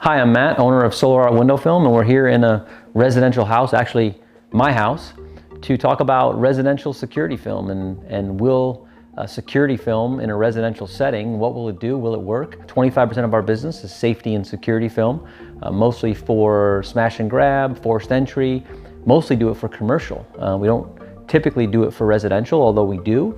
Hi, I'm Matt, owner of Solar Art Window Film, and we're here in a residential house, actually my house, to talk about residential security film and will security film in a residential setting, what will it do, will it work? 25% of our business is safety and security film, mostly for smash and grab, forced entry, mostly do it for commercial. We don't typically do it for residential, although we do.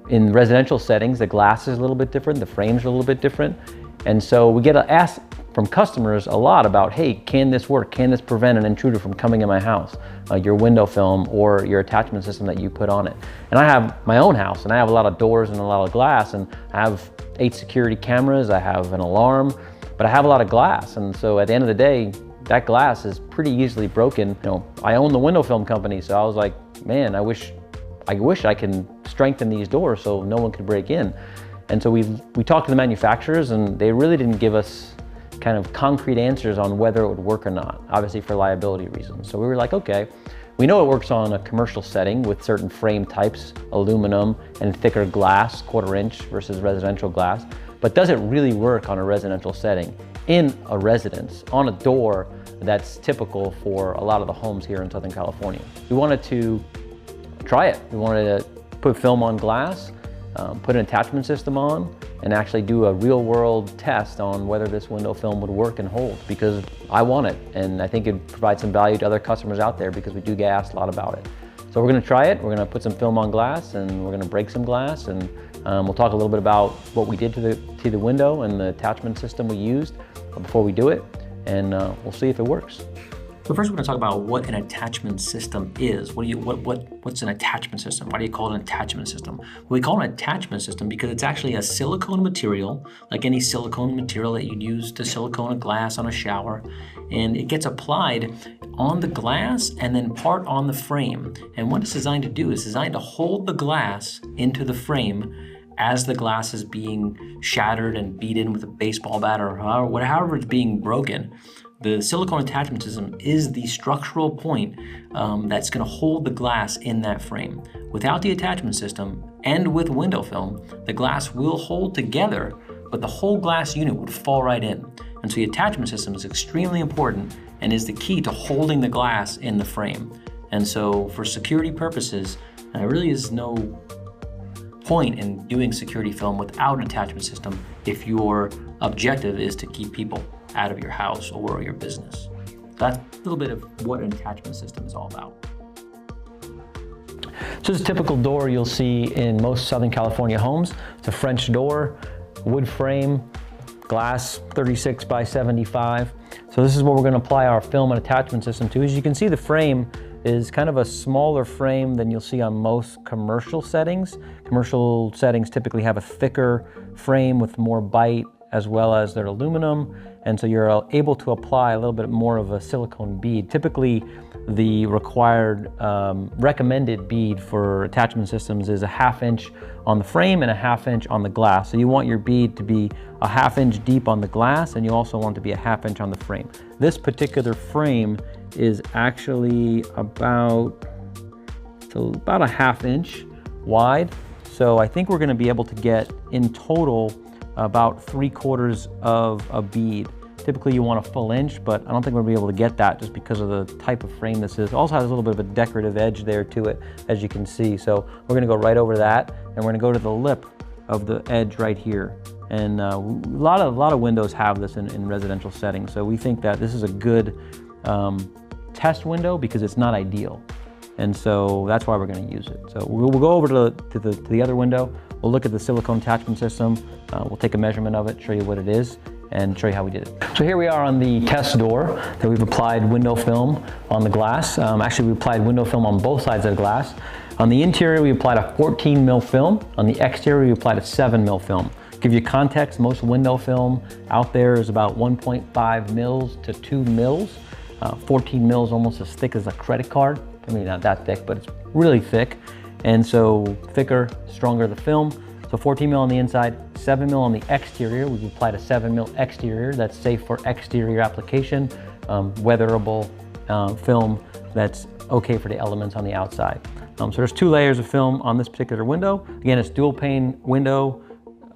In residential settings, the glass is a little bit different, the frames are a little bit different. And so we get asked from customers a lot about, hey, can this work? Can this prevent an intruder from coming in my house? Your window film or your attachment system that you put on it. And I have my own house and I have a lot of doors and a lot of glass, and I have 8 security cameras, I have an alarm, but I have a lot of glass. And so at the end of the day, that glass is pretty easily broken. You know, I own the window film company, so I was like, man, I wish I can strengthen these doors so no one could break in. And so we talked to the manufacturers, and they really didn't give us kind of concrete answers on whether it would work or not, obviously for liability reasons. So we were like, okay, we know it works on a commercial setting with certain frame types, aluminum and thicker glass, 1/4 inch versus residential glass, but does it really work on a residential setting in a residence, on a door that's typical for a lot of the homes here in Southern California? We wanted to try it. We wanted to put film on glass, put an attachment system on, and actually do a real world test on whether this window film would work and hold, because I want it. And I think it'd provide some value to other customers out there because we do get asked a lot about it. So we're gonna try it. We're gonna put some film on glass and we're gonna break some glass, and we'll talk a little bit about what we did to the window and the attachment system we used before we do it, and we'll see if it works. So first we're going to talk about what an attachment system is. What's an attachment system? Why do you call it an attachment system? Well, we call it an attachment system because it's actually a silicone material, like any silicone material that you'd use to silicone a glass on a shower. And it gets applied on the glass and then part on the frame. And what it's designed to do is designed to hold the glass into the frame as the glass is being shattered and beat in with a baseball bat or however it's being broken. The silicone attachment system is the structural point that's going to hold the glass in that frame. Without the attachment system and with window film, the glass will hold together, but the whole glass unit would fall right in. And so the attachment system is extremely important and is the key to holding the glass in the frame. And so for security purposes, there really is no point in doing security film without an attachment system if your objective is to keep people out of your house or your business. That's a little bit of what an attachment system is all about. So this is a typical door you'll see in most Southern California homes. It's a French door, wood frame, glass 36 by 75. So this is what we're going to apply our film and attachment system to. As you can see, the frame is kind of a smaller frame than you'll see on most commercial settings. Commercial settings typically have a thicker frame with more bite, as well as their aluminum, and so you're able to apply a little bit more of a silicone bead. Typically, the required recommended bead for attachment systems is a 1/2 inch on the frame and a 1/2 inch on the glass. So you want your bead to be a 1/2 inch deep on the glass, and you also want to be a 1/2 inch on the frame. This particular frame is actually about a 1/2 inch wide. So I think we're going to be able to get in total about 3/4 of a bead. Typically you want a full inch, but I don't think we'll be able to get that just because of the type of frame this is. It also has a little bit of a decorative edge there to it, as you can see. So we're gonna go right over that, and we're gonna go to the lip of the edge right here. And a lot of windows have this in residential settings. So we think that this is a good test window because it's not ideal. And so that's why we're gonna use it. So we'll go over to the other window. We'll look at the silicone attachment system. We'll take a measurement of it, show you what it is, and show you how we did it. So here we are on the test door that we've applied window film on the glass. Actually, we applied window film on both sides of the glass. On the interior, we applied a 14 mil film. On the exterior, we applied a 7 mil film. To give you context, most window film out there is about 1.5 mils to 2 mils. 14 mils, almost as thick as a credit card. I mean, not that thick, but it's really thick. And so thicker, stronger the film. So 14 mil on the inside, 7 mil on the exterior. We've applied a 7 mil exterior that's safe for exterior application, weatherable film that's okay for the elements on the outside. So there's 2 layers of film on this particular window. Again, it's dual pane window,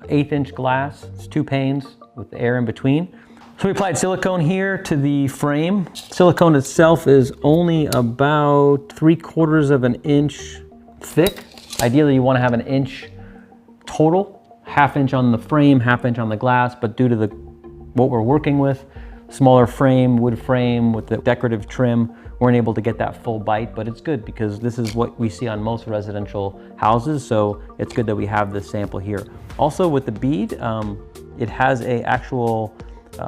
1/8 inch glass. It's 2 panes with the air in between. So we applied silicone here to the frame. Silicone itself is only about 3/4 of an inch thick. Ideally, you want to have an inch total, 1/2 inch on the frame, 1/2 inch on the glass, but due to what we're working with, smaller frame, wood frame with the decorative trim, weren't able to get that full bite, but it's good because this is what we see on most residential houses, so it's good that we have this sample here. Also with the bead, it has a actual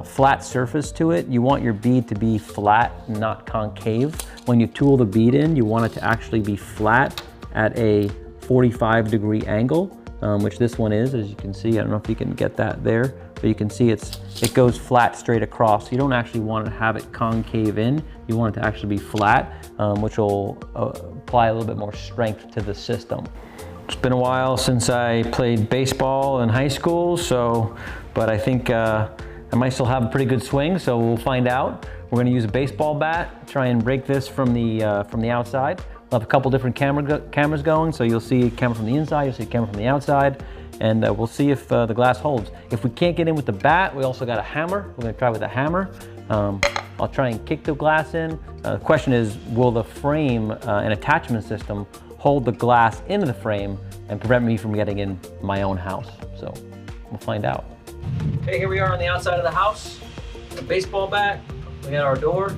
flat surface to it. You want your bead to be flat, not concave. When you tool the bead in, you want it to actually be flat at a 45-degree angle, which this one is, as you can see. I don't know if you can get that there, but you can see it goes flat straight across. You don't actually want to have it concave in. You want it to actually be flat, which will apply a little bit more strength to the system. It's been a while since I played baseball in high school, but I think I might still have a pretty good swing, so we'll find out. We're going to use a baseball bat, try and break this from the outside. We'll have a couple different cameras going, so you'll see a camera from the inside, you'll see a camera from the outside, and we'll see if the glass holds. If we can't get in with the bat, we also got a hammer. We're going to try with a hammer. I'll try and kick the glass in. The question is, will the frame and attachment system hold the glass into the frame and prevent me from getting in my own house? So we'll find out. Okay, here we are on the outside of the house. A baseball bat. We got our door.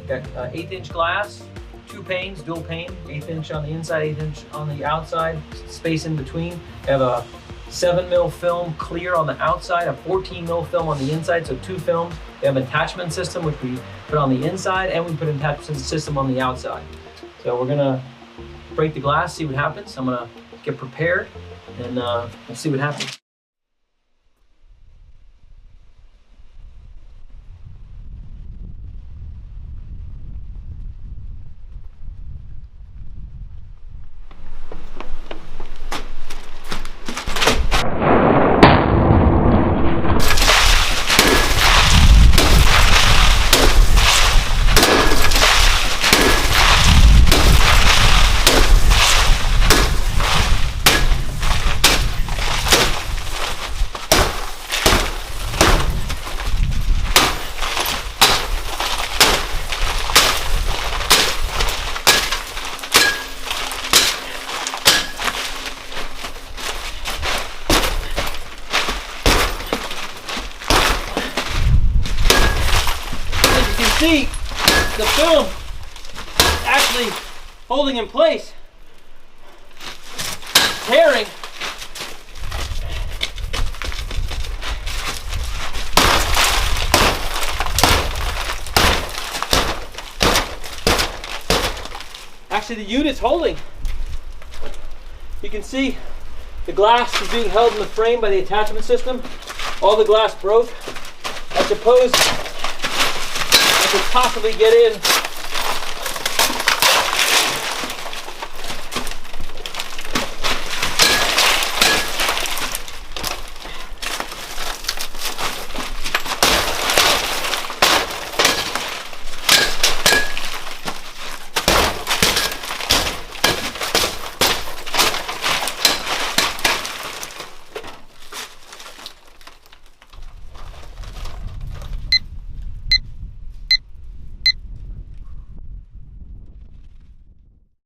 Got 1/8 inch glass, 2 panes, dual pane, 1/8 inch on the inside, 1/8 inch on the outside, space in between. We have a 7mm film clear on the outside, a 14mm film on the inside, so 2 films. We have an attachment system which we put on the inside, and we put an attachment system on the outside. So we're gonna break the glass, see what happens. I'm gonna get prepared, and we'll see what happens. See the film actually holding in place, tearing. Actually, the unit's holding. You can see the glass is being held in the frame by the attachment system. All the glass broke. I suppose I could possibly get in.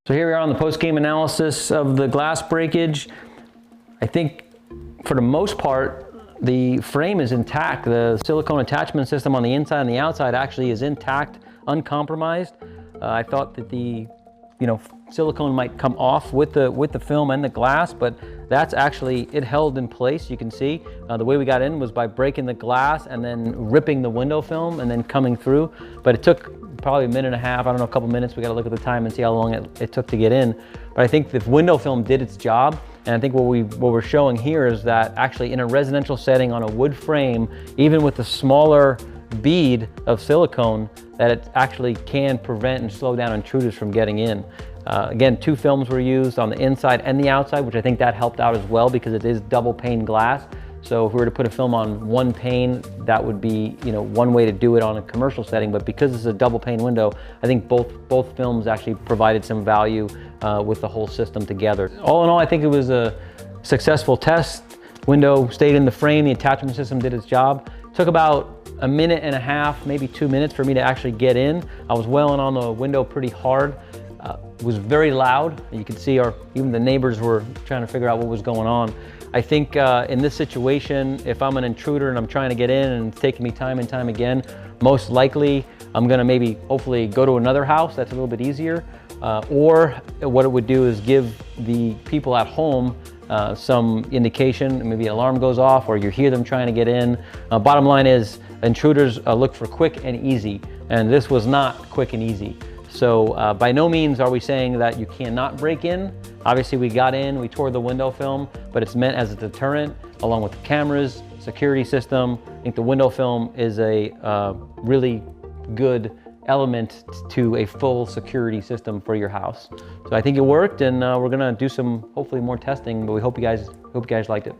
So here we are on the post-game analysis of the glass breakage. I think for the most part, the frame is intact. The silicone attachment system on the inside and the outside actually is intact, uncompromised. I thought that the silicone might come off with the film and the glass, but that's actually, it held in place. You can see the way we got in was by breaking the glass and then ripping the window film and then coming through. But it took probably a minute and a half, I don't know, a couple minutes. We got to look at the time and see how long it took to get in. But I think the window film did its job. And I think what we're showing here is that actually in a residential setting on a wood frame, even with the smaller bead of silicone, that it actually can prevent and slow down intruders from getting in. Again, 2 films were used on the inside and the outside, which I think that helped out as well because it is double pane glass. So if we were to put a film on 1 pane, that would be one way to do it on a commercial setting. But because this is a double pane window, I think both films actually provided some value with the whole system together. All in all, I think it was a successful test. Window stayed in the frame, the attachment system did its job. Took about a minute and a half, maybe 2 minutes for me to actually get in. I was wailing on the window pretty hard. It was very loud. You could see even the neighbors were trying to figure out what was going on. I think in this situation, if I'm an intruder and I'm trying to get in and it's taking me time and time again, most likely I'm gonna maybe hopefully go to another house that's a little bit easier. Or what it would do is give the people at home some indication, maybe an alarm goes off or you hear them trying to get in. Bottom line is intruders look for quick and easy, and this was not quick and easy. So by no means are we saying that you cannot break in. Obviously we got in, we tore the window film, but it's meant as a deterrent along with the cameras, security system. I think the window film is a really good element to a full security system for your house. So I think it worked, and we're gonna do some hopefully more testing, but we hope you guys liked it.